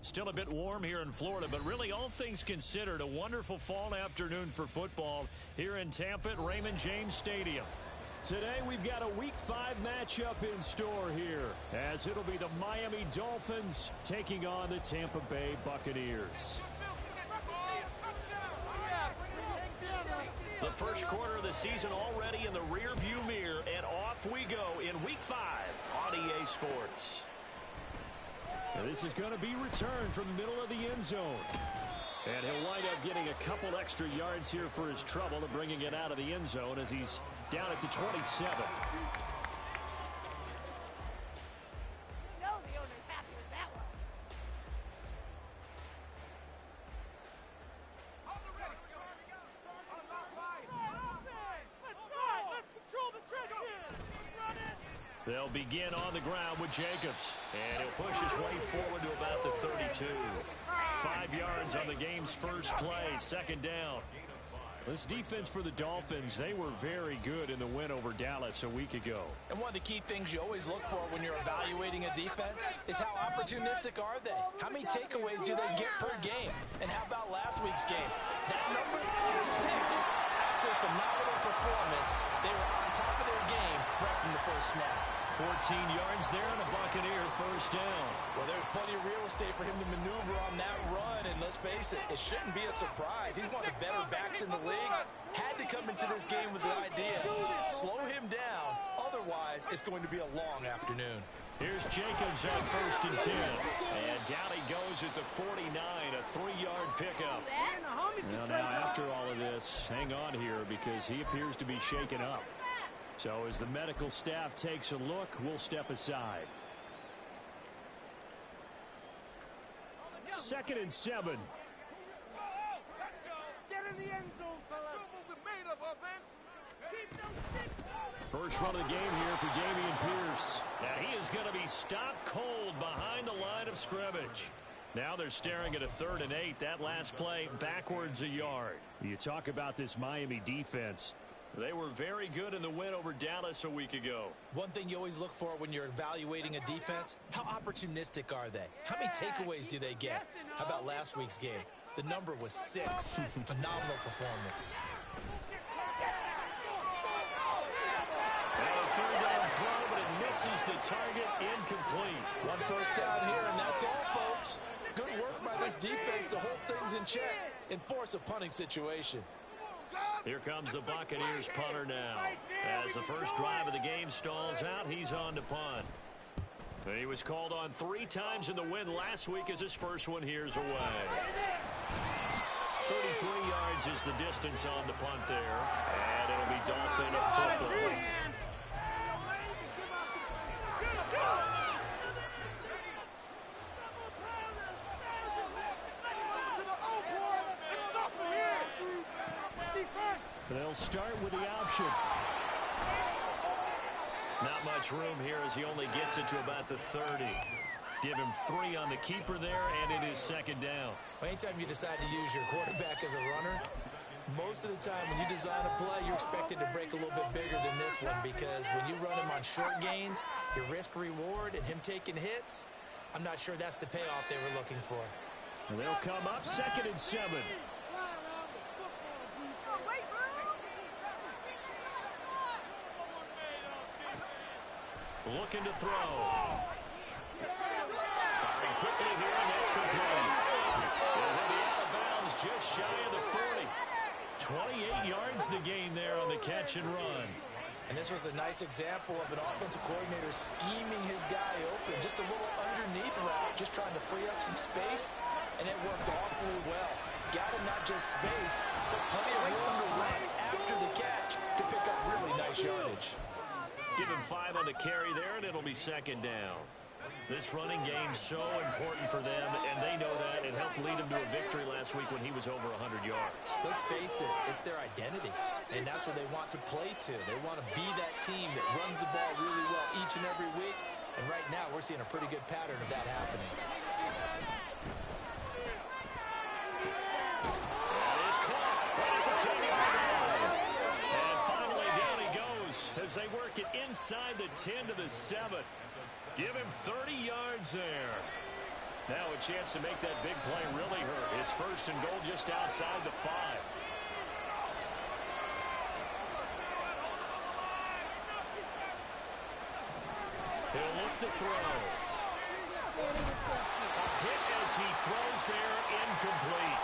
Still a bit warm here in Florida, but really all things considered, a wonderful fall afternoon for football here in Tampa at Raymond James Stadium. Today we've got a Week 5 matchup in store here, as it'll be the Miami Dolphins taking on the Tampa Bay Buccaneers. The first quarter of the season already in the rearview mirror, and off we go in Week 5 on EA Sports. Now this is going to be returned from the middle of the end zone. And he'll wind up getting a couple extra yards here for his trouble to bringing it out of the end zone as he's down at the 27. They'll begin on the ground with Jacobs. And he'll push his way forward to about the 32. 5 yards on the game's first play. Second down. This defense for the Dolphins, they were very good in the win over Dallas a week ago. And one of the key things you always look for when you're evaluating a defense is how opportunistic are they? How many takeaways do they get per game? And how about last week's game? That number, 6. Absolutely phenomenal performance. They were on top of their game right from the first snap. 14 yards there and a Buccaneer first down. Well, there's plenty of real estate for him to maneuver on that run, and let's face it, it shouldn't be a surprise. He's one of the better backs in the league. Had to come into this game with the idea, slow him down, otherwise it's going to be a long afternoon. Here's Jacobs on first and 10. And down he goes at the 49, a 3-yard pickup. Now, after all of this, hang on here because he appears to be shaken up. So as the medical staff takes a look, we'll step aside. 2nd and 7. Get in the end zone, fellas. Made of offense. First run of the game here for Dameon Pierce. Now he is going to be stopped cold behind the line of scrimmage. Now they're staring at a 3rd and 8. That last play backwards a yard. You talk about this Miami defense. They were very good in the win over Dallas a week ago. One thing you always look for when you're evaluating a defense, how opportunistic are they? How many takeaways do they get? How about last week's game? The number was 6. Phenomenal performance. Well, a 3rd down throw, but it misses the target, incomplete. One first down here, and that's all, folks. Good work by this defense to hold things in check and force a punting situation. Here comes the Buccaneers punter now. As the first drive of the game stalls out, he's on to punt. He was called on 3 times in the win last week as his first one here's away. 33 yards is the distance on the punt there. And it'll be Dolphin football. They'll start with the option. Not much room here as he only gets it to about the 30. Give him 3 on the keeper there, and it is 2nd down. Anytime you decide to use your quarterback as a runner, most of the time when you design a play, you're expected to break a little bit bigger than this one because when you run him on short gains, your risk-reward and him taking hits, I'm not sure that's the payoff they were looking for. They'll come up 2nd and 7. Looking to throw. Firing quickly here, and that's complete. He'll be out of bounds just shy of the 40. 28 yards the gain there on the catch and run. And this was a nice example of an offensive coordinator scheming his guy open. Just a little underneath route, just trying to free up some space, and it worked awfully well. Got him not just space, but plenty of room to run after the catch to pick up really nice yardage. Give him 5 on the carry there, and it'll be 2nd down. This running game's so important for them, and they know that. It helped lead them to a victory last week when he was over 100 yards. Let's face it, it's their identity, and that's what they want to play to. They want to be that team that runs the ball really well each and every week, and right now we're seeing a pretty good pattern of that happening. That is caught right at the 10-yard line. And finally down he goes as they work it inside the 10 to the 7. Give him 30 yards there. Now a chance to make that big play really hurt. It's first and goal just outside the 5. He'll look to throw. A hit as he throws there, incomplete.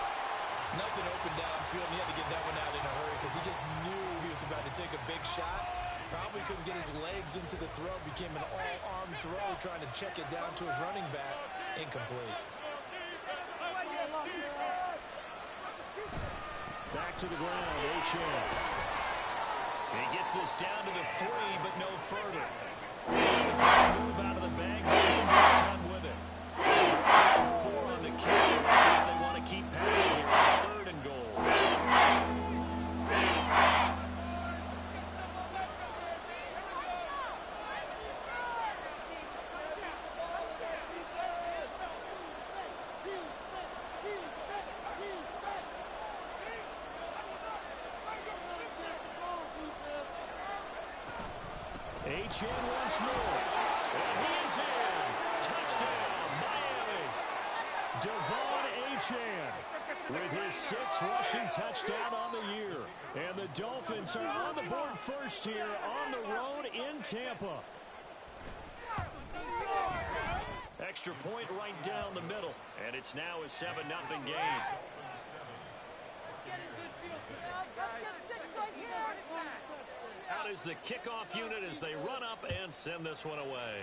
Nothing open downfield, and he had to get that one out in a hurry because he just knew he was about to take a big shot. Probably couldn't get his legs into the throw. Became an all-arm throw, trying to check it down to his running back. Incomplete. Back to the ground, Achane. He gets this down to the 3, but no further. Move out of the bag, but can't get a ton with it. 4 on the count. See if they want to keep padding here on 3rd and goal. Achane once more. And he is in. Touchdown, Miami. Devon Achane with his 6th rushing touchdown on the year. And the Dolphins are on the board first here on the road in Tampa. Extra point right down the middle. And it's now a 7-0 game. Out is the kickoff unit as they run up and send this one away.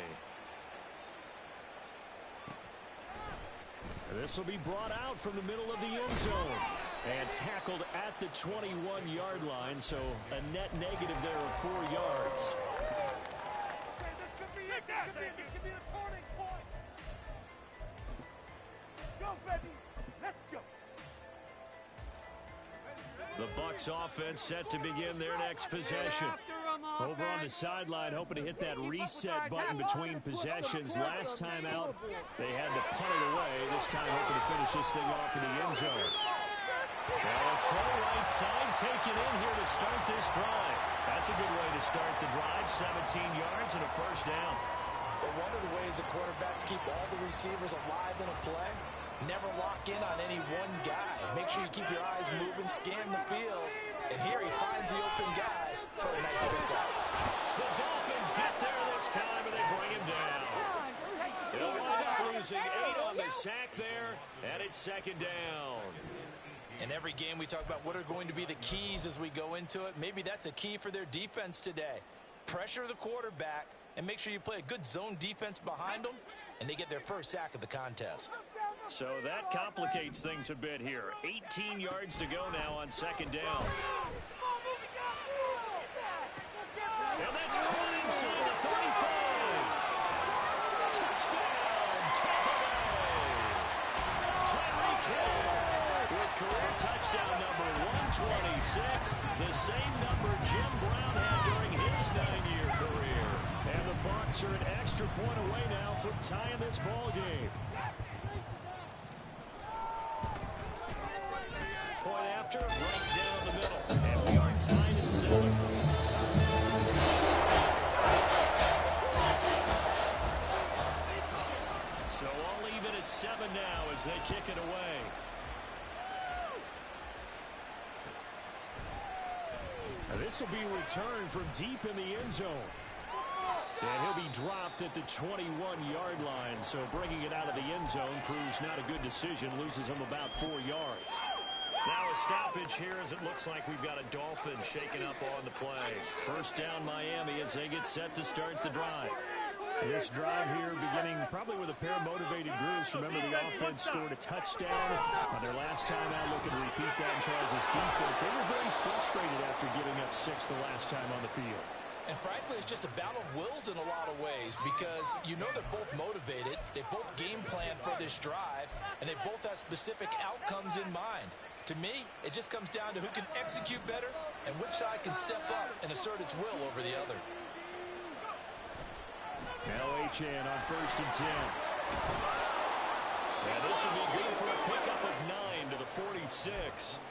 This will be brought out from the middle of the end zone and tackled at the 21-yard line, so a net negative there of 4 yards. This could be it. This could be the turning point. Go, baby. Let's go. The Bucs offense set to begin their next possession. Over on the sideline, hoping to hit that reset button between possessions. Last time out, they had to punt it away. This time hoping to finish this thing off in the end zone. Now a throw right side taken in here to start this drive. That's a good way to start the drive. 17 yards and a first down. But one of the ways the quarterbacks keep all the receivers alive in a play, never lock in on any one guy. Make sure you keep your eyes moving, scan the field. And here he finds the open guy for a nice pickup. The Dolphins get there this time, and they bring him down. They'll wind up losing 8 on the sack there, and it's 2nd down. In every game, we talk about what are going to be the keys as we go into it. Maybe that's a key for their defense today. Pressure the quarterback, and make sure you play a good zone defense behind them, and they get their first sack of the contest. So that complicates things a bit here. 18 yards to go now on 2nd down. And that's caught inside the 35. Touchdown, Tampa Bay. Tyreek Hill with career touchdown number 126, the same number Jim Brown had during his 9-year career. And the Bucs are an extra point away now from tying this ball game. Point after, right down the middle. And we are tied at 7. So all even at 7 now as they kick it away. Now this will be returned from deep in the end zone. And he'll be dropped at the 21-yard line. So bringing it out of the end zone proves not a good decision. Loses him about 4 yards. Now a stoppage here as it looks like we've got a Dolphin shaking up on the play. First down Miami as they get set to start the drive. This drive here beginning probably with a pair of motivated groups. Remember the offense scored a touchdown on their last time out. Looking to repeat that in Charles' defense. They were very frustrated after giving up 6 the last time on the field. And frankly, it's just a battle of wills in a lot of ways because you know they're both motivated. They both game plan for this drive, and they both have specific outcomes in mind. To me, it just comes down to who can execute better and which side can step up and assert its will over the other. Now Achane on 1st and 10. And this will be good for a pickup of 9 to the 46.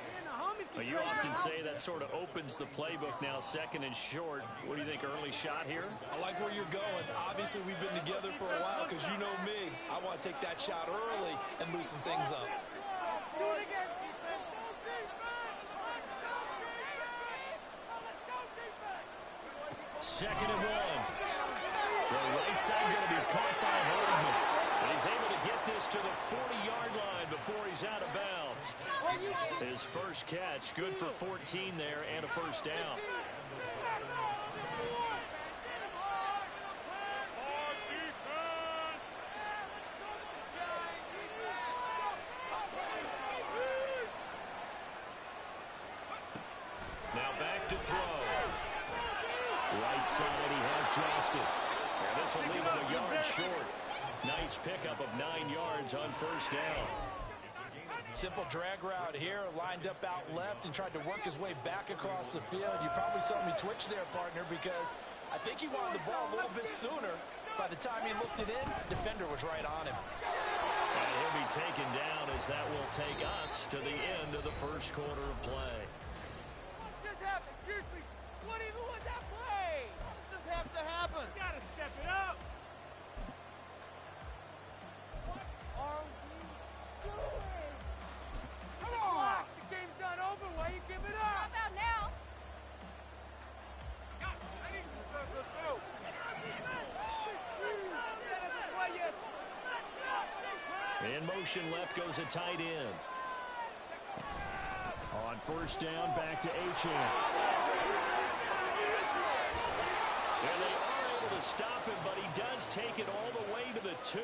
Well, you often say that sort of opens the playbook now, second and short. What do you think, early shot here? I like where you're going. Obviously, we've been together for a while because you know me. I want to take that shot early and loosen things up. Do it again, defense. Go defense. Let's go defense. Second and one. The right side going to be caught by Hardman. And he's able to get this to the 40-yard line before he's out of bounds. His first catch, good for 14 there and a first down. Now back to throw. Right side, he has Johnston. And this will leave him a yard short. Nice pickup of 9 yards on first down. Simple drag route here, lined up out left and tried to work his way back across the field. You probably saw me twitch there, partner, because I think he wanted the ball a little bit sooner. By the time he looked it in, the defender was right on him. And he'll be taken down as that will take us to the end of the first quarter of play. What just happened? Seriously, what even was that play? How does this have to happen? You gotta step it up. What are we doing? Come on! The game's not over. Why you give it up? How about now? In motion left goes a tight end. On first down, back to Achane. And they are able to stop him, but he does take it all the way to the 2.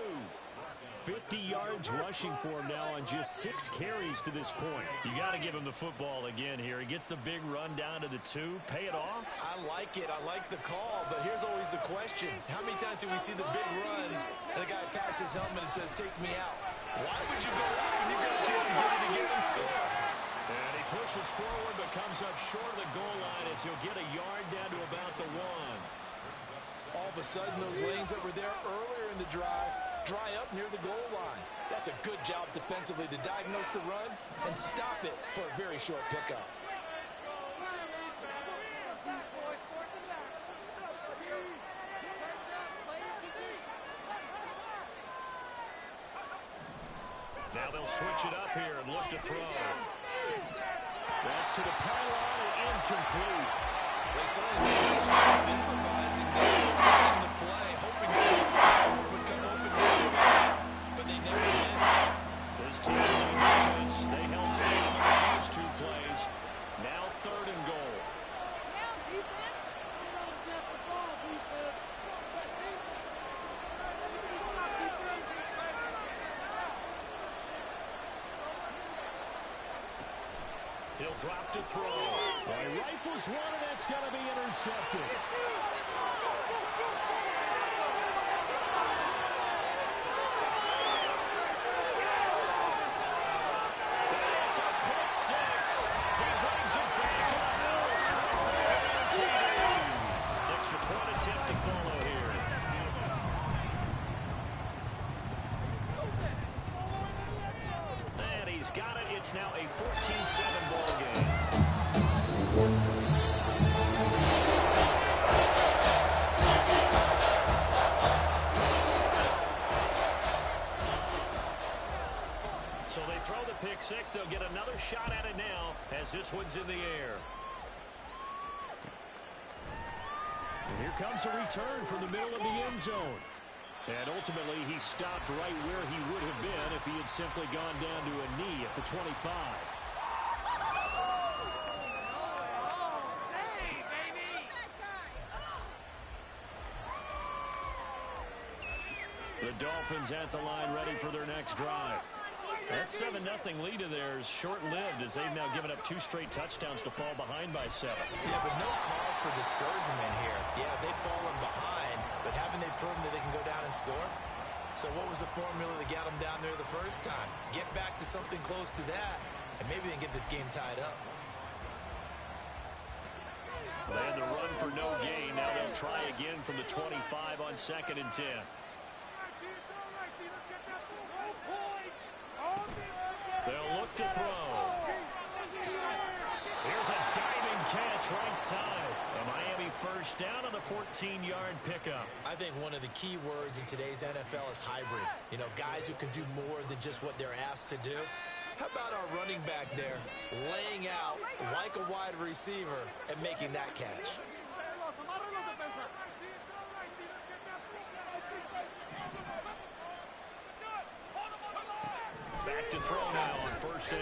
50 yards rushing for him now on just 6 carries to this point. You got to give him the football again here. He gets the big run down to the 2. Pay it off. I like it. I like the call, but here's always the question. How many times do we see the big runs and the guy pats his helmet and says, take me out? Why would you go out when you've got a chance to get it again and score? And he pushes forward but comes up short of the goal line as he'll get a yard down to about the 1. All of a sudden, those lanes that were there earlier in the drive dry up near the goal line. That's a good job defensively to diagnose the run and stop it for a very short pickup. Now they'll switch it up here and look to throw. That's to the pylon and incomplete. They certainly did a nice job improvising there, extending the play, hoping someone would come open downfield, but they never did. This team on defense, they held strong in the first 2 plays. Now 3rd and goal. Now, defense. He'll drop to throw. He rifles one, and that's going to be intercepted. That's a pick 6. He brings it back to the house for a TD. Extra point attempt to follow here. And he's got it. It's now a 14-7 ball game. So they throw the pick 6. They'll get another shot at it now as this one's in the air. And here comes a return from the middle of the end zone. And ultimately, he stopped right where he would have been if he had simply gone down to a knee at the 25. The Dolphins at the line ready for their next drive. That 7-0 lead of theirs short-lived as they've now given up 2 straight touchdowns to fall behind by 7. Yeah, but no cause for discouragement here. Yeah, they've fallen behind, but haven't they proven that they can go down and score? So what was the formula that got them down there the first time? Get back to something close to that, and maybe they can get this game tied up. They had the run for no gain. Now they'll try again from the 25 on 2nd and 10. They'll look to throw. inside. And Miami first down on the 14-yard pickup. I think one of the key words in today's NFL is hybrid. You know, guys who can do more than just what they're asked to do. How about our running back there laying out like a wide receiver and making that catch? Back to throw now on first down.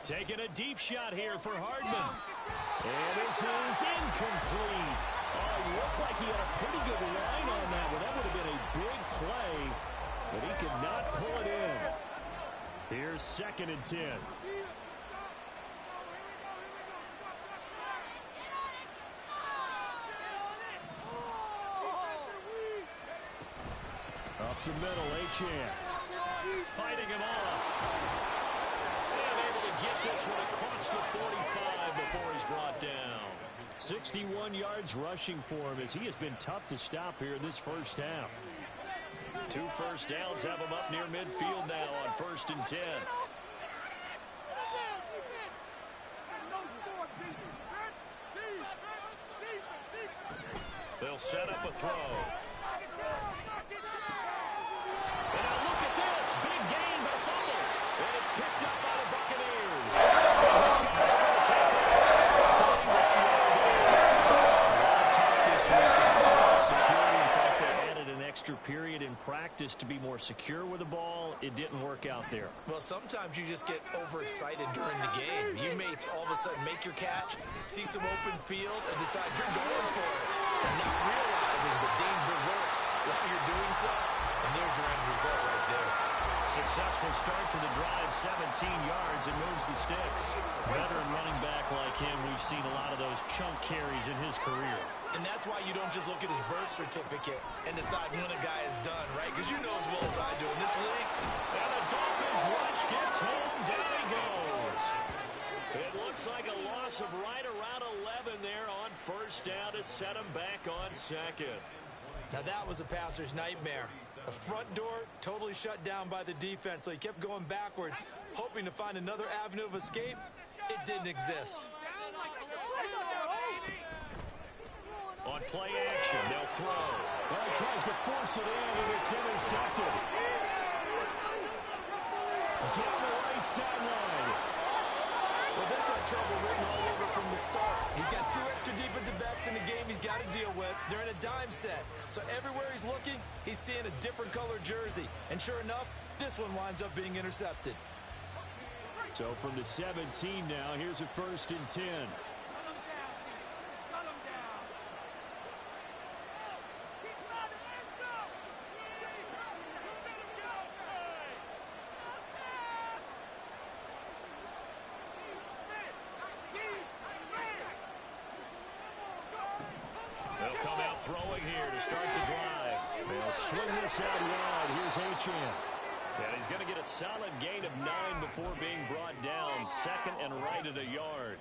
Taking a deep shot here for Hardman. And this is incomplete. Oh, he looked like he had a pretty good line on that one. That would have been a big play, but he could not pull it in. Here's 2nd and 10. Up the middle, Achane. Fighting him off. And able to get this one across the 45 before he's brought down. 61 yards rushing for him as he has been tough to stop here in this first half. 2 first downs have him up near midfield now on 1st and 10. They'll set up a throw. And now look at this. Big gain, but a fumble. And it's picked up by the Buccaneers. And these guys are going to take it. 31-yard gain. A lot of talk this week about security. In fact, they added an extra period in practice to be more secure with the ball. It didn't work out there. Well, sometimes you just get overexcited during the game. You may all of a sudden make your catch, see some open field, and decide you're going for it. And not realizing the danger lurks while you're doing so. And there's your end result right there. Successful start to the drive, 17 yards, and moves the sticks. Veteran running back like him, we've seen a lot of those chunk carries in his career. And that's why you don't just look at his birth certificate and decide when a guy is done, right? Because you know as well as I do in this league. And the Dolphins rush gets home, down he goes. It looks like a loss of right around 11 there on first down to set him back on 2nd. Now that was a passer's nightmare. The front door totally shut down by the defense, so he kept going backwards, hoping to find another avenue of escape. It didn't exist. On play action, they'll throw. Well, he tries to force it in, and it's intercepted. Down the right sideline. Well, this had trouble written all over from the start. He's got 2 extra defensive backs in the game he's got to deal with. They're in a dime set. So everywhere he's looking, he's seeing a different color jersey. And sure enough, this one winds up being intercepted. So from the 17 now, here's a 1st and 10. Throwing here to start the drive. They'll swing this out wide. Here's Achane. And he's going to get a solid gain of 9 before being brought down. 2nd and right at a yard.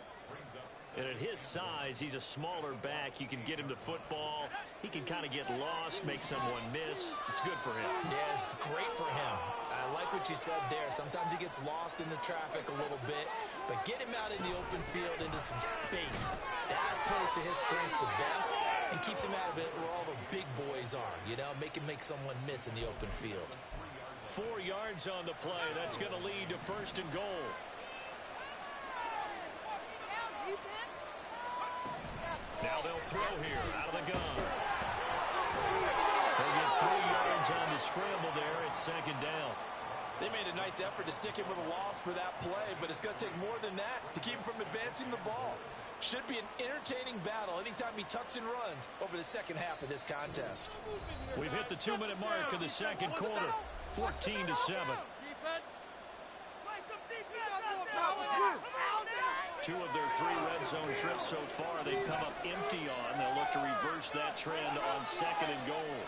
And at his size, he's a smaller back. You can get him the football. He can kind of get lost, make someone miss. It's good for him. Yeah, it's great for him. I like what you said there. Sometimes he gets lost in the traffic a little bit. But get him out in the open field into some space. That plays to his strengths the best and keeps him out of it where all the big boys are. You know, make him make someone miss in the open field. 4 yards on the play. That's going to lead to 1st and goal. Now they'll throw here out of the gun. They get 3 yards on the scramble there. It's 2nd down. They made a nice effort to stick him with a loss for that play, but it's going to take more than that to keep him from advancing the ball. Should be an entertaining battle anytime he tucks and runs over the second half of this contest. We've hit the 2-minute mark of the 2nd quarter. 14-7. 2 of their 3 red zone trips so far they've come up empty on. They'll look to reverse that trend on 2nd and goal.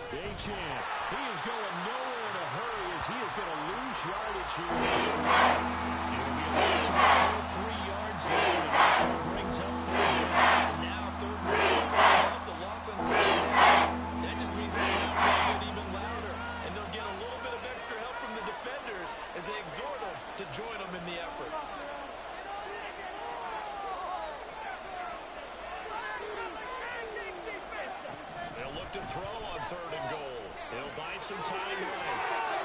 Achane, he is going nowhere in a hurry as he is going to lose yardage here. It'll be a loss of a full 3 yards there, and also brings up 3rd down. Now 3rd and goal coming up, the loss on 2nd down. That just means this crowd's going to get even louder, and they'll get a little bit of extra help from the defenders as they exhort them to join them in the effort. buy some time late.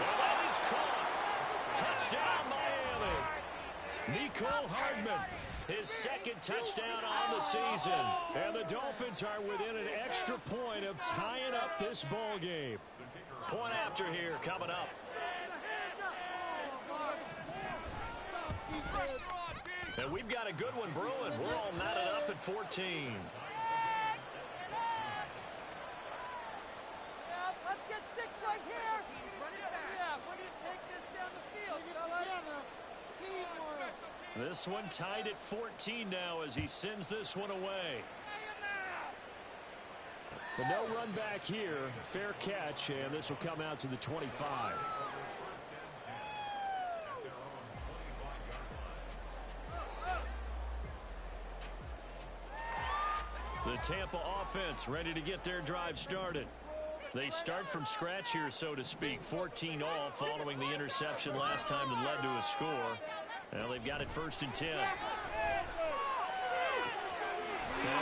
And that is caught. Touchdown, Miami. Mecole Hardman, his second touchdown on the season. And the Dolphins are within an extra point of tying up this ball game. Point after here coming up. And we've got a good one brewing. We're all knotted up at 14. Let's get 6 right here. Yeah, we're going to take this down the field. Teamwork. This one tied at 14 now as he sends this one away. But no run back here. Fair catch, and this will come out to the 25. The Tampa offense ready to get their drive started. They start from scratch here, so to speak. 14 all following the interception last time that led to a score. Well, they've got it 1st and 10. Now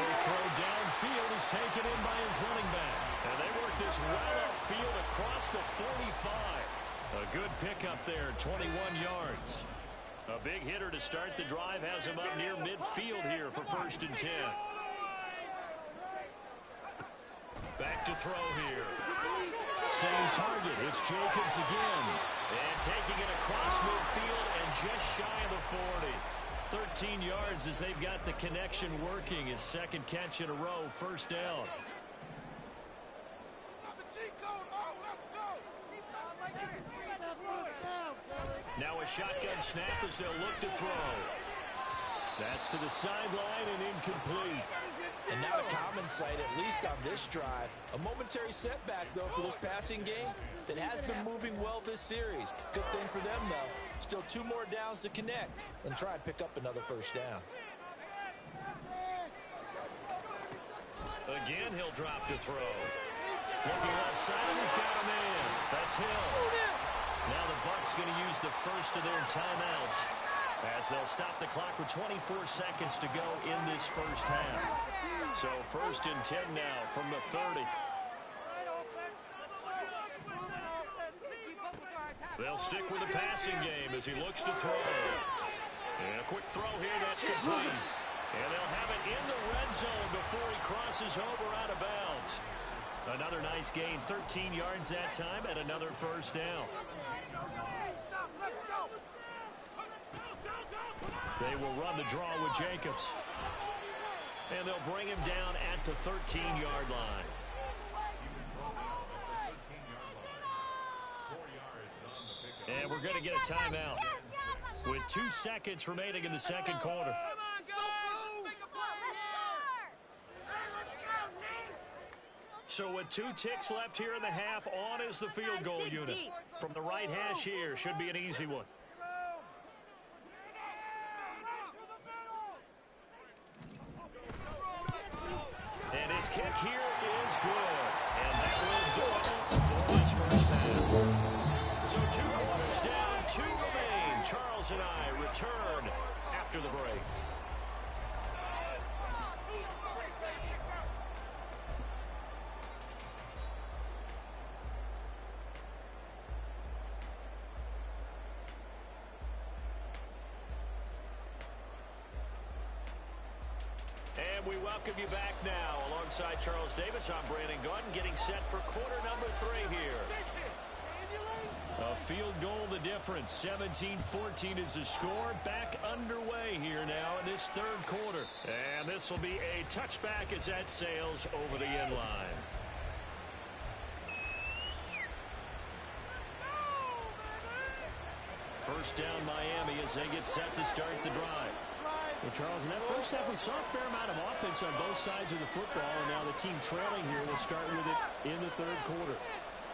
the throw downfield is taken in by his running back. And they work this well upfield across the 45. A good pickup there, 21 yards. A big hitter to start the drive has him up near midfield here for 1st and 10. Back to throw here. Same target. It's Jacobs again. And taking it across midfield and just shy of the 40. 13 yards as they've got the connection working. His second catch in a row. 1st down. Now a shotgun snap as they'll look to throw. That's to the sideline and incomplete. And now a common sight, at least on this drive. A momentary setback, though, for this passing game that has been moving well this series. Good thing for them, though. Still 2 more downs to connect and try and pick up another 1st down. Again, he'll drop to throw. Looking left side, he's got a man. That's Hill. Now the Bucs going to use the first of their timeouts as they'll stop the clock with 24 seconds to go in this 1st half. So 1st and 10 now from the 30. They'll stick with the passing game as he looks to throw. And a quick throw here, that's complete. And they'll have it in the red zone before he crosses over out of bounds. Another nice gain, 13 yards that time, and another 1st down. They will run the draw with Jacobs. And they'll bring him down at the 13-yard line. And we're going to get a timeout with 2 seconds remaining in the second quarter. So with 2 ticks left here in the half, on is the field goal unit. From the right hash here, should be an easy one. And his kick here is good. And that will do it for this 1st half. So 2 quarters down, 2 remain. Charles and I return after the break. And we welcome you back now. Alongside Charles Davis, I'm Brandon Gaudin, getting set for quarter number 3 here. A field goal the difference. 17-14 is the score. Back underway here now in this 3rd quarter. And this will be a touchback as that sails over the end line. First down Miami as they get set to start the drive. Well, Charles, in that 1st half, we saw a fair amount of offense on both sides of the football, and now the team trailing here will start with it in the 3rd quarter.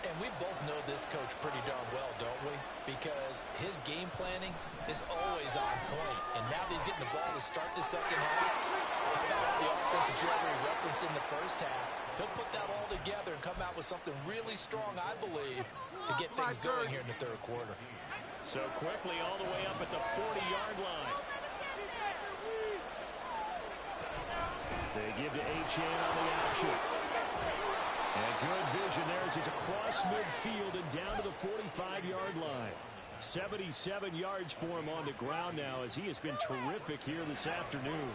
And we both know this coach pretty darn well, don't we? Because his game planning is always on point. And now that he's getting the ball to start the second half, about all the offense that you already referenced in the 1st half, he'll put that all together and come out with something really strong, I believe, to get things going here in the 3rd quarter. So quickly all the way up at the 40-yard line. They give to Etienne on the option. And good vision there as he's across midfield and down to the 45-yard line. 77 yards for him on the ground now as he has been terrific here this afternoon.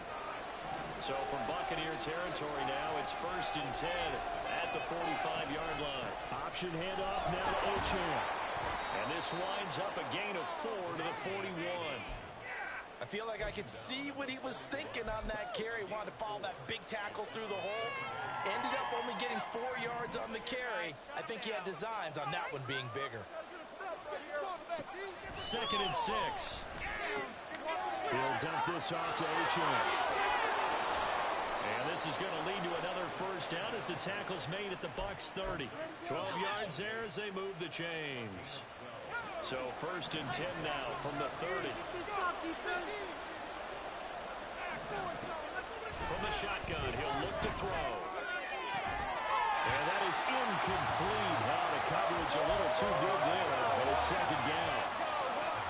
So from Buccaneer territory now, it's 1st and 10 at the 45-yard line. Option handoff now to Achane. And this winds up a gain of 4 to the 41. I feel like I could see what he was thinking on that carry. Wanted to follow that big tackle through the hole. Ended up only getting 4 yards on the carry. I think he had designs on that one being bigger. 2nd and 6. He'll dump this off to Achane. And this is going to lead to another first down as the tackle's made at the Bucs 30. 12 yards there as they move the chains. So 1st and 10 now from the 30. From the shotgun, he'll look to throw. And that is incomplete. Now the coverage a little too good there, and it's 2nd down.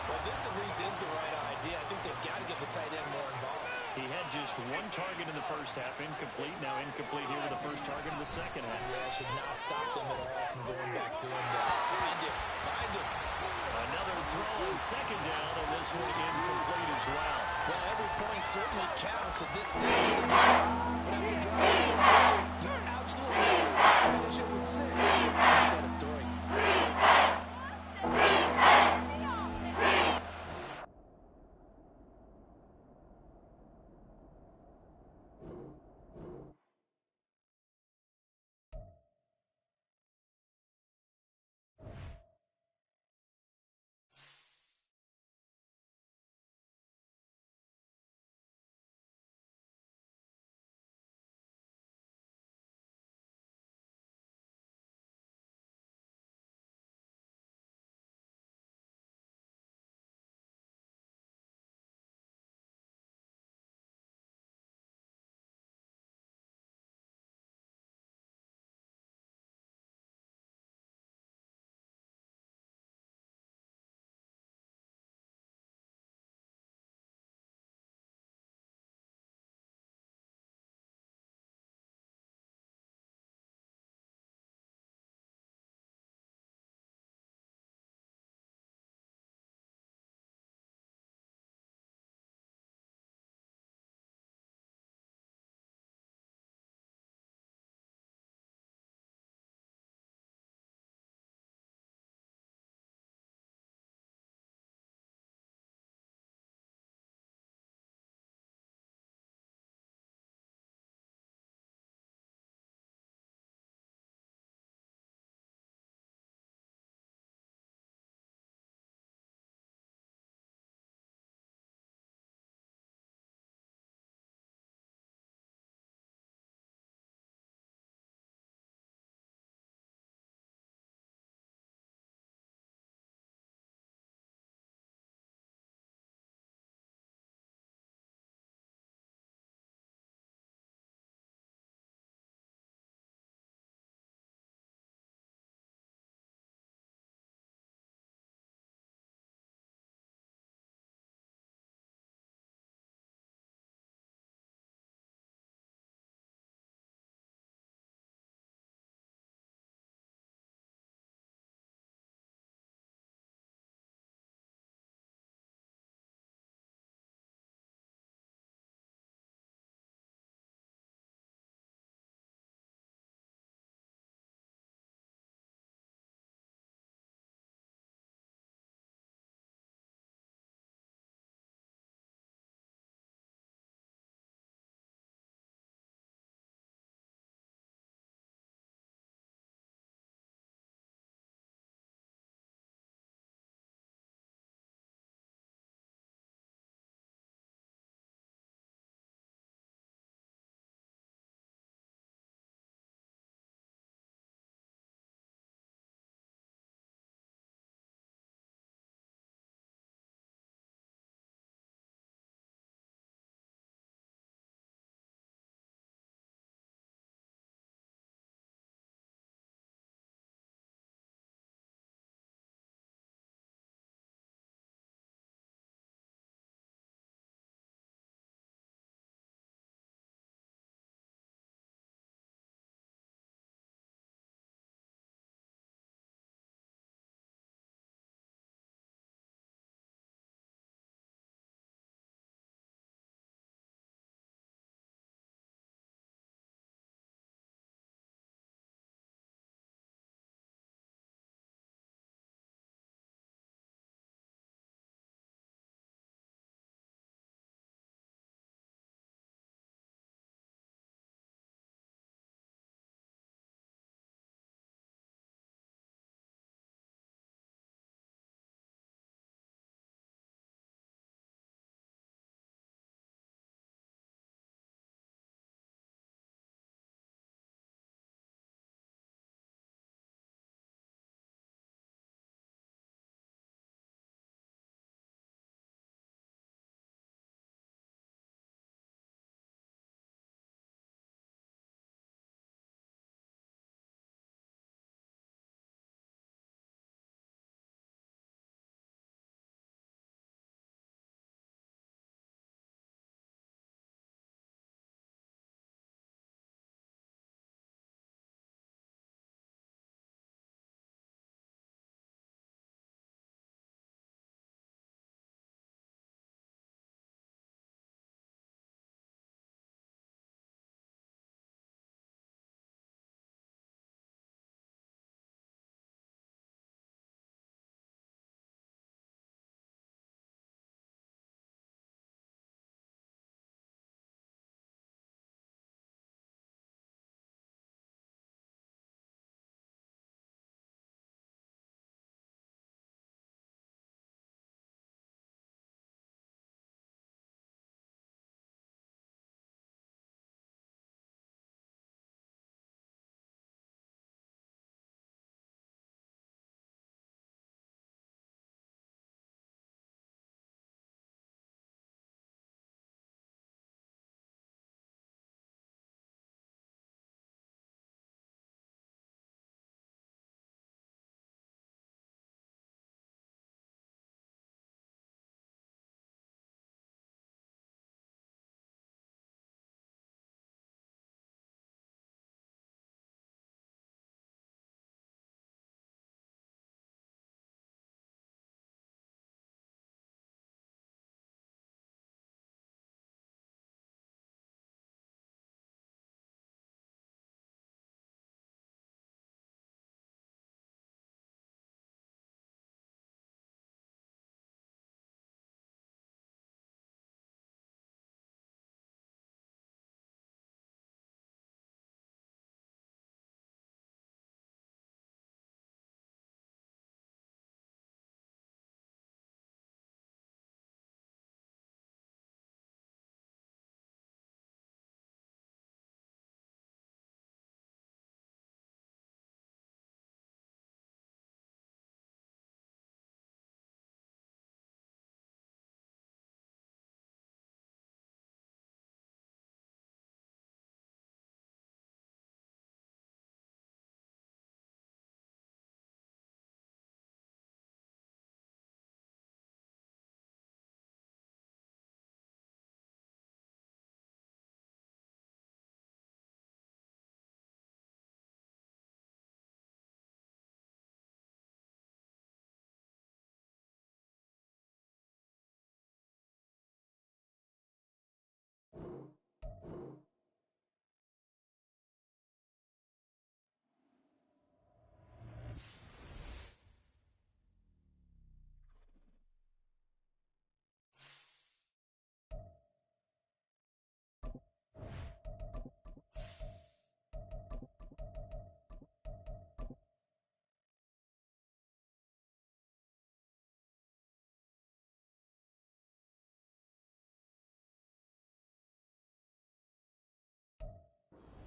Well, this at least is the right idea. I think they've got to get the tight end more involved. He had just 1 target in the first half, incomplete. Now incomplete here to the first target in the second half. Yeah, should not stop them at all from going back to him. Find him. Find him. Another throw on 2nd down, and this one incomplete as well. Well, every point certainly counts at this stage of the game. But after driving so far, you absolutely finish it with 6 instead of 3.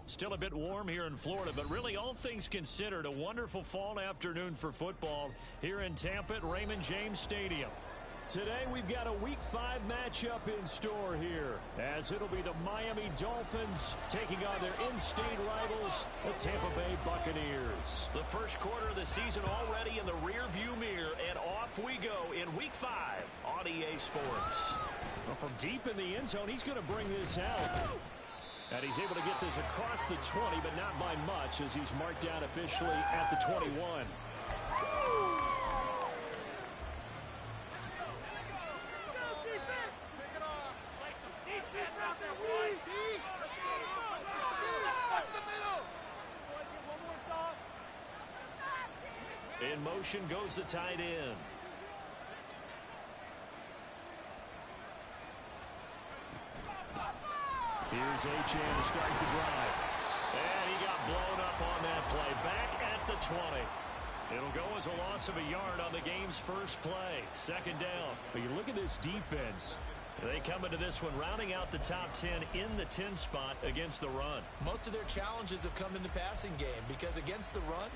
Still a bit warm here in Florida, but really all things considered, a wonderful fall afternoon for football here in Tampa at Raymond James Stadium. Today we've got a Week 5 matchup in store here, as it'll be the Miami Dolphins taking on their in-state rivals, the Tampa Bay Buccaneers. The first quarter of the season already in the rear-view mirror, and off we go in Week 5 on EA Sports. Well, from deep in the end zone, he's going to bring this out. And he's able to get this across the 20, but not by much, as he's marked down officially at the 21. In motion goes the tight end. Here's Achane to start the drive. And he got blown up on that play. Back at the 20. It'll go as a loss of a yard on the game's first play. Second down. But you look at this defense. They come into this one rounding out the top 10 in the 10 spot against the run. Most of their challenges have come in the passing game because against the run,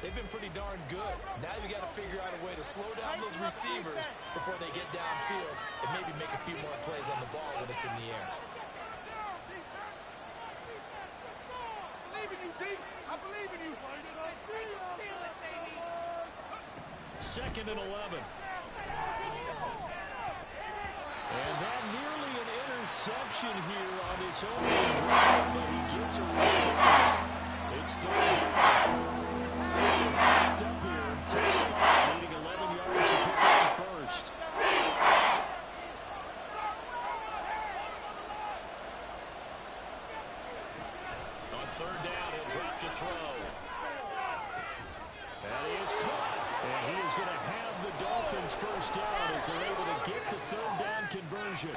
they've been pretty darn good. Now you got to figure out a way to slow down those receivers before they get downfield and maybe make a few more plays on the ball when it's in the air. I believe in you. Second and 11. And that nearly an interception here on his opening drive, but he gets around. It's third down. Backed up here. Tough spot, needing 11 yards to pick up the first. On third down, he'll drop to throw. And he is caught. And he is going to have the Dolphins first down as they're able to get the third down conversion.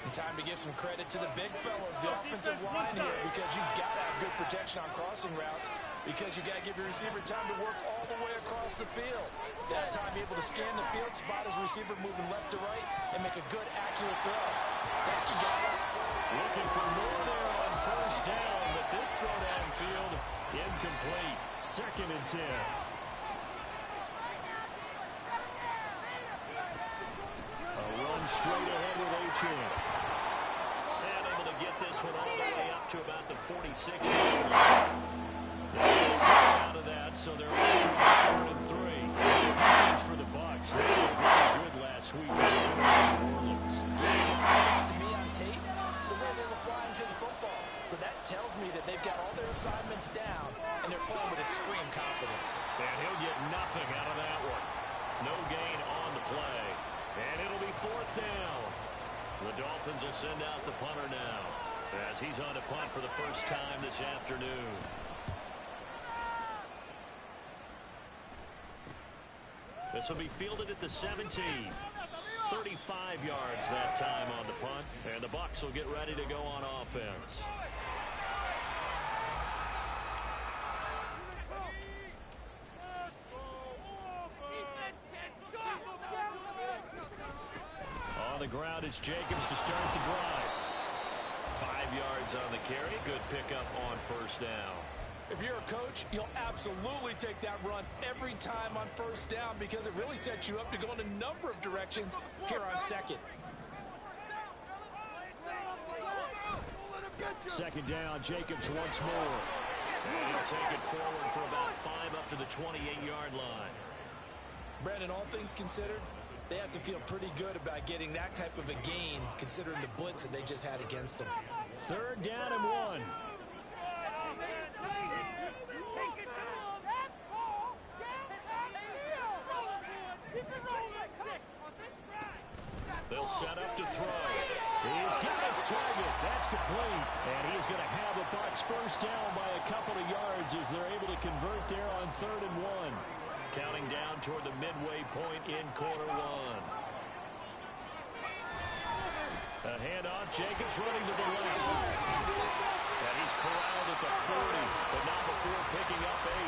And time to give some credit to the big fellas, the offensive line here, because you've got to have good protection on crossing routes, because you've got to give your receiver time to work all the way across the field. You got time to be able to scan the field, spot his receiver moving left to right, and make a good, accurate throw. Thank you, guys. Looking for more there on first down, but this throw downfield incomplete. Second and 10. Straight ahead with Achane. And able to get this one all the way up to about the 46-yard line. They get 7 out of that, so they're after the 3rd and 3. This defense for the Bucs, they were very good last week in New Orleans. Yeah, it stood out to me on tape the way they were flying to the football. So that tells me that they've got all their assignments down, and they're playing with extreme confidence. And he'll get nothing out of that one. No gain on the play. And it'll be 4th down. The Dolphins will send out the punter now, as he's on to punt for the first time this afternoon. This will be fielded at the 17. 35 yards that time on the punt. And the Bucs will get ready to go on offense. On the ground, it's Jacobs to start the drive. 5 yards on the carry. Good pickup on first down. If you're a coach, you'll absolutely take that run every time on first down because it really sets you up to go in a number of directions here on second. Second down, Jacobs once more. And he'll take it forward for about 5 up to the 28-yard line. Brandon, all things considered, they have to feel pretty good about getting that type of a gain considering the blitz that they just had against them. 3rd down and 1. They'll set up to throw. He's got his target. That's complete. And he's going to have the Bucs first down by a couple of yards as they're able to convert there on 3rd and 1. Counting down toward the midway point in quarter 1. A handoff. Jacobs running to the left. And he's corralled at the 40, but not before picking up 8.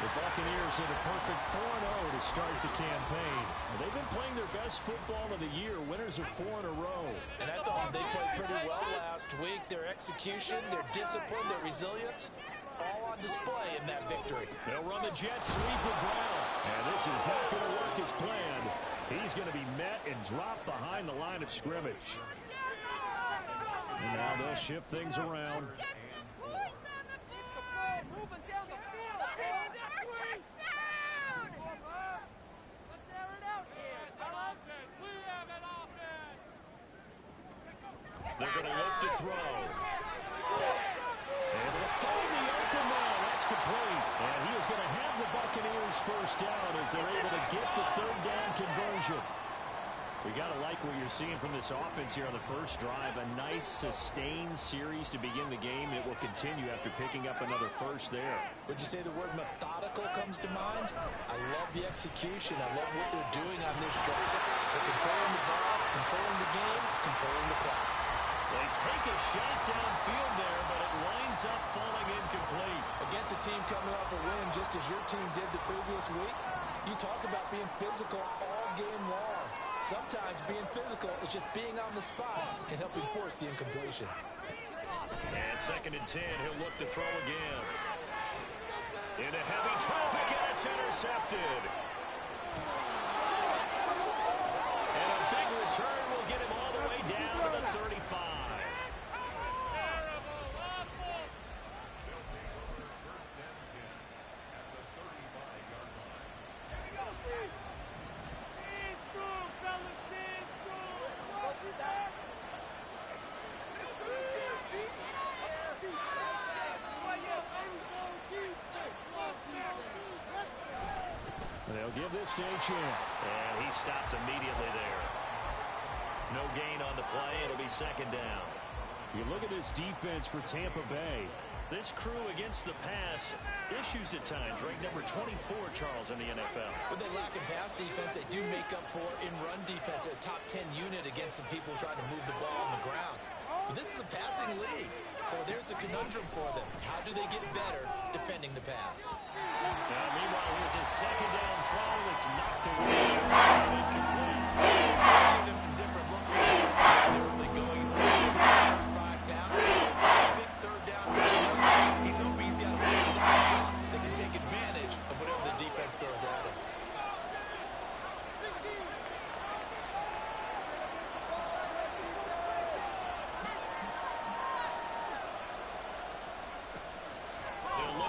The Buccaneers in a perfect 4-0 to start the campaign. They've been playing their best best football of the year. Winners of 4 in a row. And I thought they played pretty well last week. Their execution, their discipline, their resilience, all on display in that victory. They'll run the jet sweep with Brown. And this is not going to work as planned. He's going to be met and dropped behind the line of scrimmage. And now they'll shift things around. They're going to look to throw. And they'll find the open man. That's complete. And he is going to have the Buccaneers first down as they're able to get the third down conversion. We got to like what you're seeing from this offense here on the first drive. A nice, sustained series to begin the game. It will continue after picking up another first there. Would you say the word methodical comes to mind? I love the execution. I love what they're doing on this drive. They're controlling the ball, controlling the game, controlling the clock. They take a shot downfield there, but it winds up falling incomplete. Against a team coming off a win just as your team did the previous week, you talk about being physical all game long. Sometimes being physical is just being on the spot and helping force the incompletion. And 2nd and 10, he'll look to throw again. Into heavy traffic, and it's intercepted. And a big return will get him all the way down to the 35. They'll give this to a champ. And he stopped immediately there. No gain on the play. It'll be 2nd down. You look at this defense for Tampa Bay. This crew against the pass, issues at times. Ranked number 24, Charles, in the NFL. When they lack in pass defense, they do make up for in run defense. They're a top 10 unit against some people trying to move the ball on the ground. But this is a passing league. So there's a conundrum for them. How do they get better defending the pass? Now, meanwhile, here's a 2nd down throw that's knocked away. Incomplete. Give him some different looks on the defense. They're really going. He's only had 2 of his first 5 passes. Big 3rd down coming up. He's hoping he's got a play dialed up that can take advantage of whatever the defense throws at him.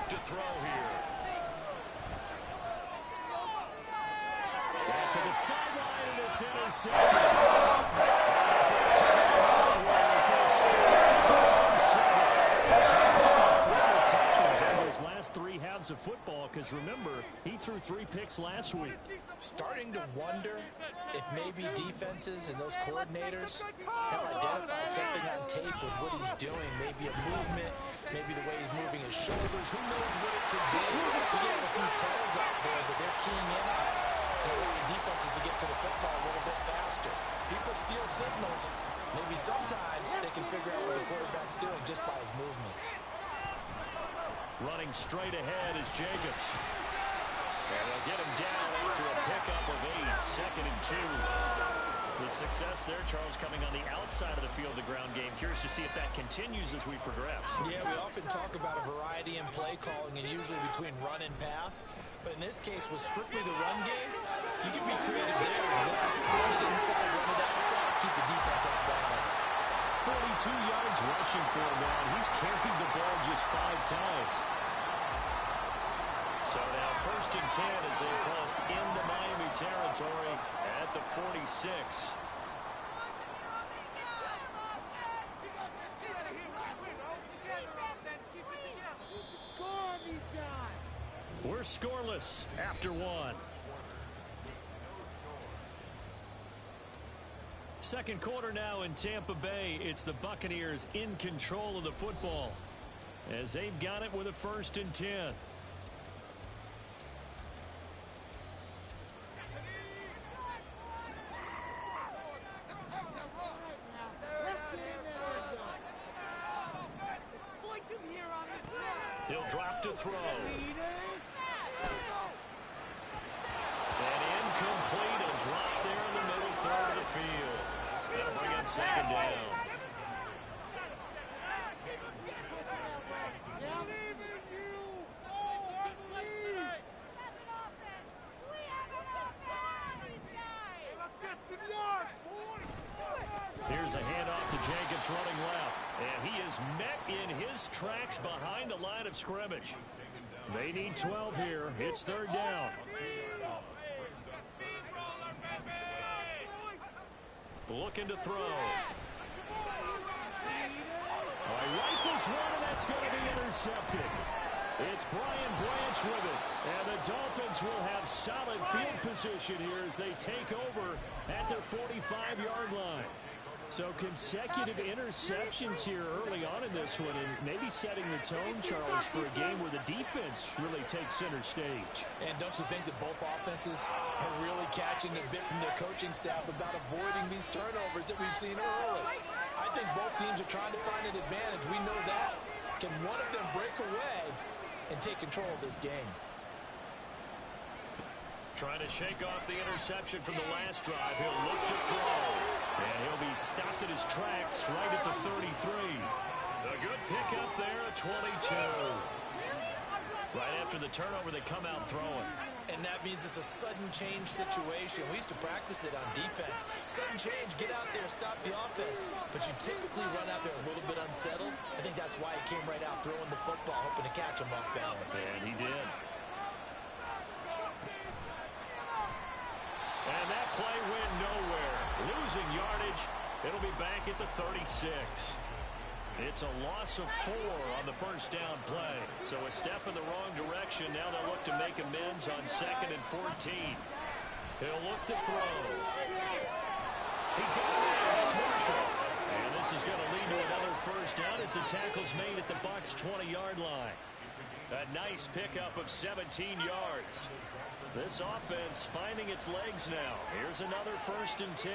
To throw here. Back to the sideline, and it's intercepted. Last 3 halves of football, because remember, he threw 3 picks last week. Starting to wonder if maybe defenses and those coordinators have identified something on tape with what he's doing. Maybe a movement, maybe the way he's moving his shoulders. Who knows what it could be? We have a few tells out there that they're keying in on. The defenses to get to the football a little bit faster. People steal signals. Maybe sometimes they can figure out what the quarterback's doing just by his movements. Running straight ahead is Jacobs. And they'll get him down after a pickup of 8. 2nd and 2. The success there, Charles, coming on the outside of the field, the ground game. Curious to see if that continues as we progress. Yeah, we often talk about a variety in play calling and usually between run and pass. But in this case, with strictly the run game, you can be creative there as well. Run it inside, run it outside, keep the defense off balance. 42 yards rushing for him now. He's carried the ball just 5 times. So now 1st and 10 as they crossed into Miami territory at the 46. We're scoreless after 1. 2nd quarter now in Tampa Bay. It's the Buccaneers in control of the football as they've got it with a 1st and 10. He'll drop to throw. And incomplete, a drop there in the middle second down. Here's a handoff to Jacobs running left. And he is met in his tracks behind the line of scrimmage. They need 12 here. It's third down. Looking to throw. Rifles one, and that's going to be intercepted. It's Brian Branch with it. And the Dolphins will have solid field position here as they take over at their 45-yard line. So consecutive interceptions here early on in this one, and maybe setting the tone, Charles, for a game where the defense really takes center stage. And don't you think that both offenses are really catching a bit from their coaching staff about avoiding these turnovers that we've seen early? I think both teams are trying to find an advantage. We know that. Can one of them break away and take control of this game? Trying to shake off the interception from the last drive. He'll look to throw. And he'll be stopped in his tracks right at the 33. A good pickup there at 22. Right after the turnover, they come out throwing. And that means it's a sudden change situation. We used to practice it on defense. Sudden change, get out there, stop the offense. But you typically run out there a little bit unsettled. I think that's why he came right out throwing the football, hoping to catch him off balance. And he did. And that play went nowhere. Losing yardage. It'll be back at the 36. It's a loss of 4 on the first down play. So a step in the wrong direction. Now they'll look to make amends on 2nd and 14. He'll look to throw. He's got it. That's Marshall. And this is going to lead to another first down as the tackle's made at the Bucs' 20-yard line. A nice pickup of 17 yards. This offense finding its legs now. Here's another 1st and 10.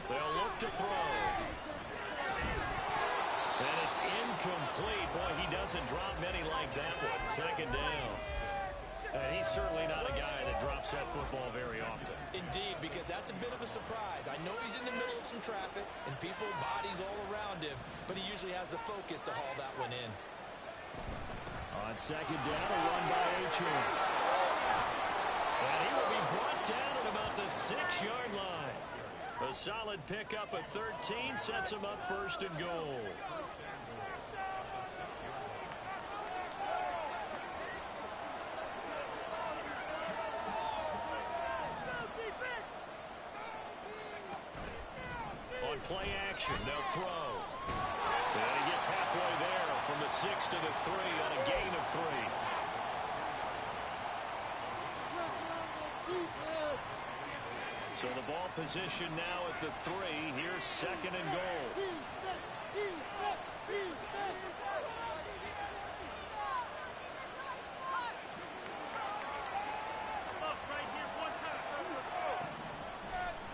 They'll look to throw. And it's incomplete. Boy, he doesn't drop many like that one. 2nd down. And he's certainly not a guy that drops that football very often. Indeed, because that's a bit of a surprise. I know he's in the middle of some traffic and people, bodies all around him, but he usually has the focus to haul that one in. On 2nd down, a run by Achane. And he will be brought down at about the 6-yard line. A solid pickup of 13 sets him up 1st and goal. On play action, they'll throw. And he gets halfway there from the 6 to the 3 on a gain of 3. So the ball position now at the 3. Here's 2nd and goal.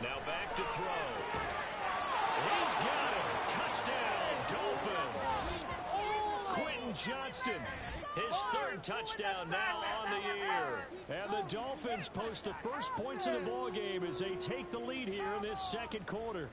Now back to throw. He's got it. Touchdown, Dolphins. Quentin Johnston, his 3rd touchdown now on the year. And the Dolphins post the first points of the ball game as they take the lead here in this 2nd quarter.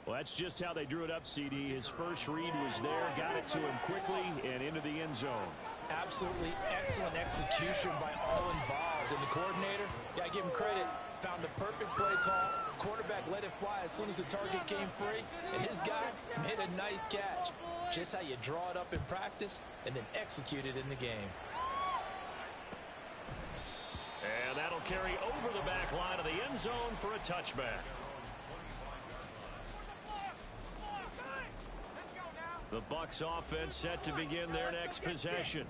Well, that's just how they drew it up, CD. His first read was there, got it to him quickly and into the end zone. Absolutely excellent execution by all involved. And the coordinator, yeah, give him credit, found the perfect play call. Quarterback let it fly as soon as the target came free, and his guy made a nice catch. Just how you draw it up in practice and then execute it in the game. And that'll carry over the back line of the end zone for a touchback. The Bucs offense set to begin their next possession.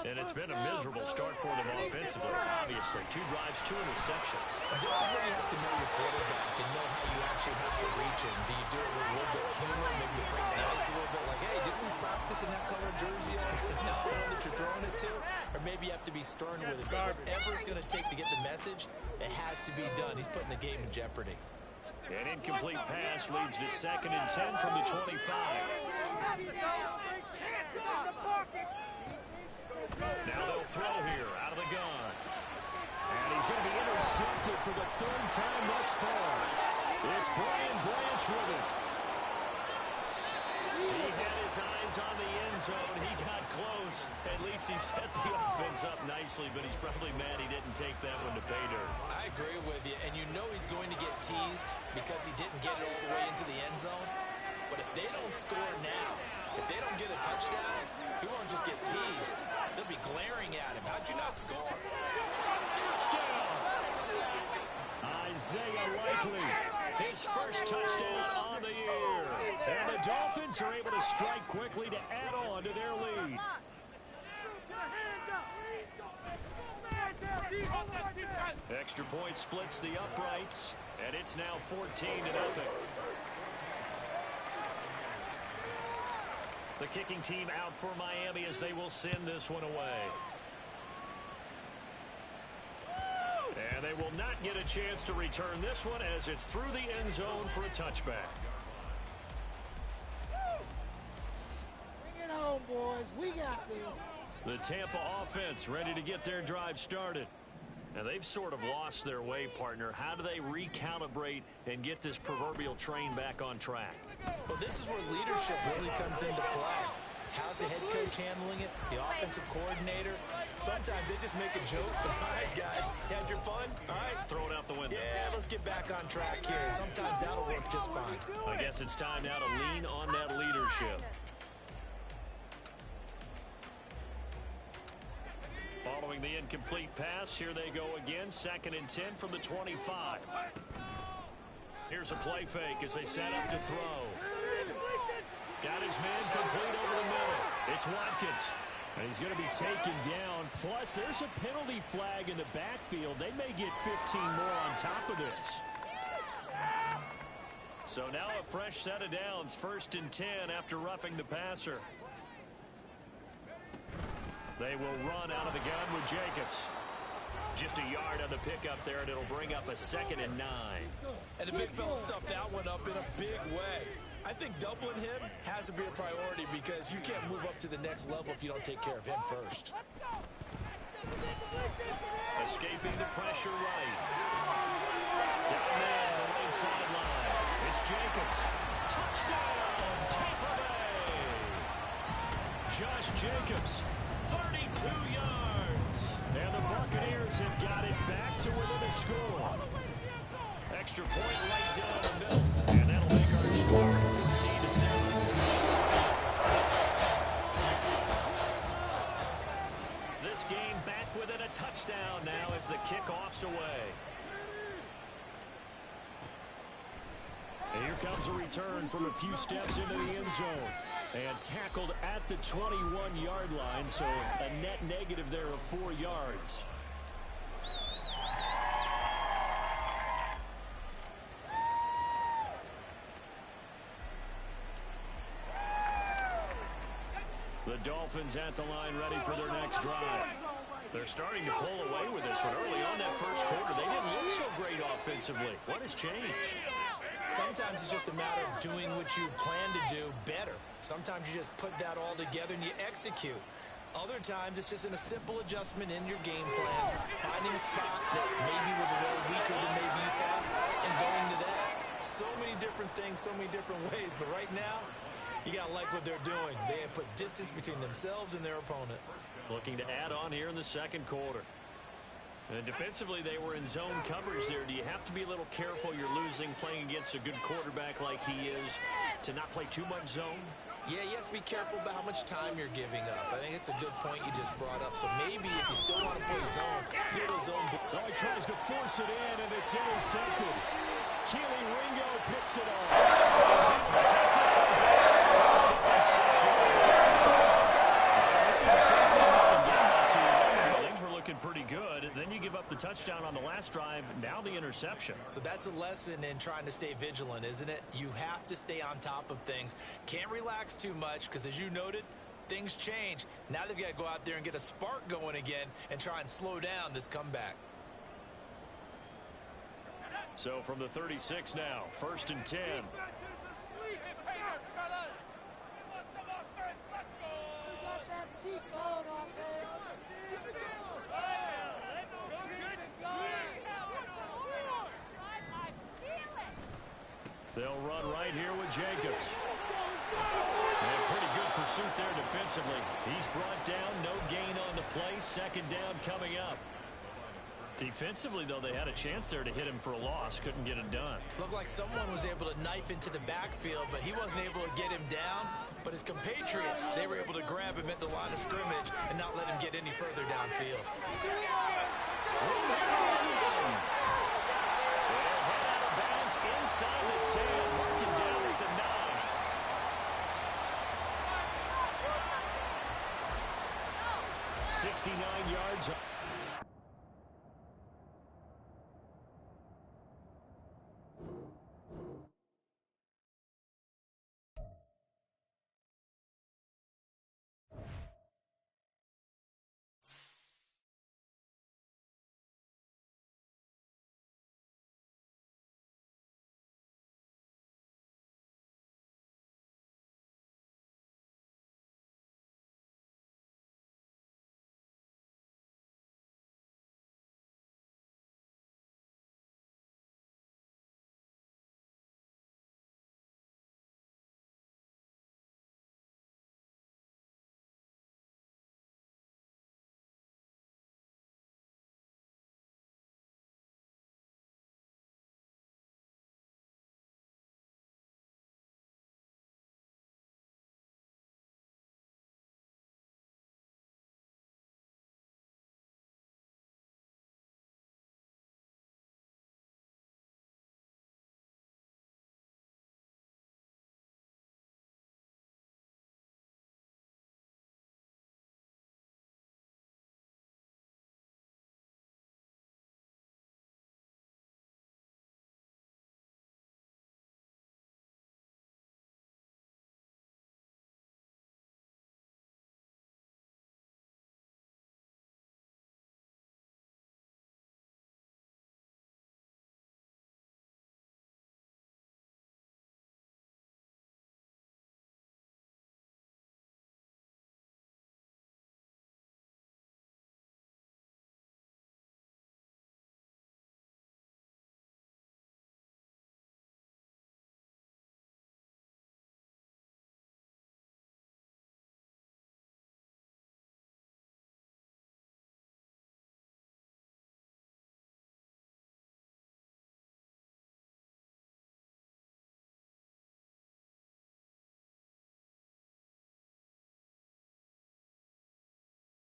And it's been a miserable start for them offensively, obviously. 2 drives, 2 interceptions. And this is where you have to know your quarterback and know how you actually have to reach him. Do you do it with a little bit of humor? Maybe you break the ice a little bit like, hey, didn't we practice in that color jersey? Now the one that you're throwing it to? Or maybe you have to be stern with it. But whatever it's going to take to get the message, it has to be done. He's putting the game in jeopardy. An incomplete pass leads to 2nd and 10 from the 25. Now they'll throw here out of the gun. for the third time thus far. It's Brian Branch with it. He had his eyes on the end zone. He got close. At least he set the offense up nicely, but he's probably mad he didn't take that one to pay dirt. I agree with you, and you know he's going to get teased because he didn't get it all the way into the end zone. But if they don't score now, if they don't get a touchdown, he won't just get teased. They'll be glaring at him. How'd you not score? Touchdown! Isaiah Likely, his first touchdown on the year. And the Dolphins are able to strike quickly to add on to their lead. Extra point splits the uprights, and it's now 14-0. The kicking team out for Miami as they will send this one away. And they will not get a chance to return this one as it's through the end zone for a touchback. Bring it home, boys. We got this. The Tampa offense ready to get their drive started. Now, they've sort of lost their way, partner. How do they recalibrate and get this proverbial train back on track? Well, this is where leadership really comes into play. How's the head coach handling it? The offensive coordinator? Sometimes they just make a joke. All right, guys, you had your fun? All right. Throw it out the window. Yeah, let's get back on track here. Sometimes that'll work just fine. I guess it's time now to lean on that leadership. Following the incomplete pass, here they go again. 2nd and 10 from the 25. Here's a play fake as they set up to throw. Got his man complete over the middle. It's Watkins. And he's going to be taken down. Plus, there's a penalty flag in the backfield. They may get 15 more on top of this. So now a fresh set of downs. 1st and 10 after roughing the passer. They will run out of the gun with Jacobs. Just a yard on the pickup there, and it'll bring up a 2nd and 9. And the big fella stuffed that one up in a big way. I think doubling him has to be a priority because you can't move up to the next level if you don't take care of him first. Escaping the pressure right. Down there on the right sideline. It's Jacobs. Touchdown, Tampa Bay. Josh Jacobs, 32 yards. And the Buccaneers have got it back to within a score. Extra point right down the middle. And that'll make our score 14-7. This game back within a touchdown now as the kickoff's away. And here comes a return from a few steps into the end zone. And tackled at the 21-yard line, so a net negative there of 4 yards. The Dolphins at the line ready for their next drive. They're starting to pull away with this one. Early on that first quarter, they didn't look so great offensively. What has changed? Sometimes it's just a matter of doing what you plan to do better. Sometimes you just put that all together and you execute. Other times it's just in a simple adjustment in your game plan, finding a spot that maybe was a little weaker than maybe you thought, and going to that. So many different things, so many different ways, but right now, you got to like what they're doing. They have put distance between themselves and their opponent. Looking to add on here in the second quarter. And defensively, they were in zone coverage there. Do you have to be a little careful? You're losing playing against a good quarterback like he is to not play too much zone? Yeah, you have to be careful about how much time you're giving up. I think it's a good point you just brought up. So maybe if you still want to play zone, get a zone. Oh, he tries to force it in, and it's intercepted. Keely Ringo picks it off. He's able to take this one back to the 36-yard. This is a 14-0 game not too long ago. Things were looking pretty good. Then you give up the touchdown on the last drive. Now the interception. So that's a lesson in trying to stay vigilant, isn't it? You have to stay on top of things. Can't relax too much because, as you noted, things change. Now they've got to go out there and get a spark going again and try and slow down this comeback. So from the 36 now, 1st and 10. They'll run right here with Jacobs. And pretty good pursuit there defensively. He's brought down, no gain on the play. Second down coming up. Defensively, though, they had a chance there to hit him for a loss. Couldn't get it done. Looked like someone was able to knife into the backfield, but he wasn't able to get him down. But his compatriots, they were able to grab him at the line of scrimmage and not let him get any further downfield. Inside the 10, marking down at the 9. 69 yards.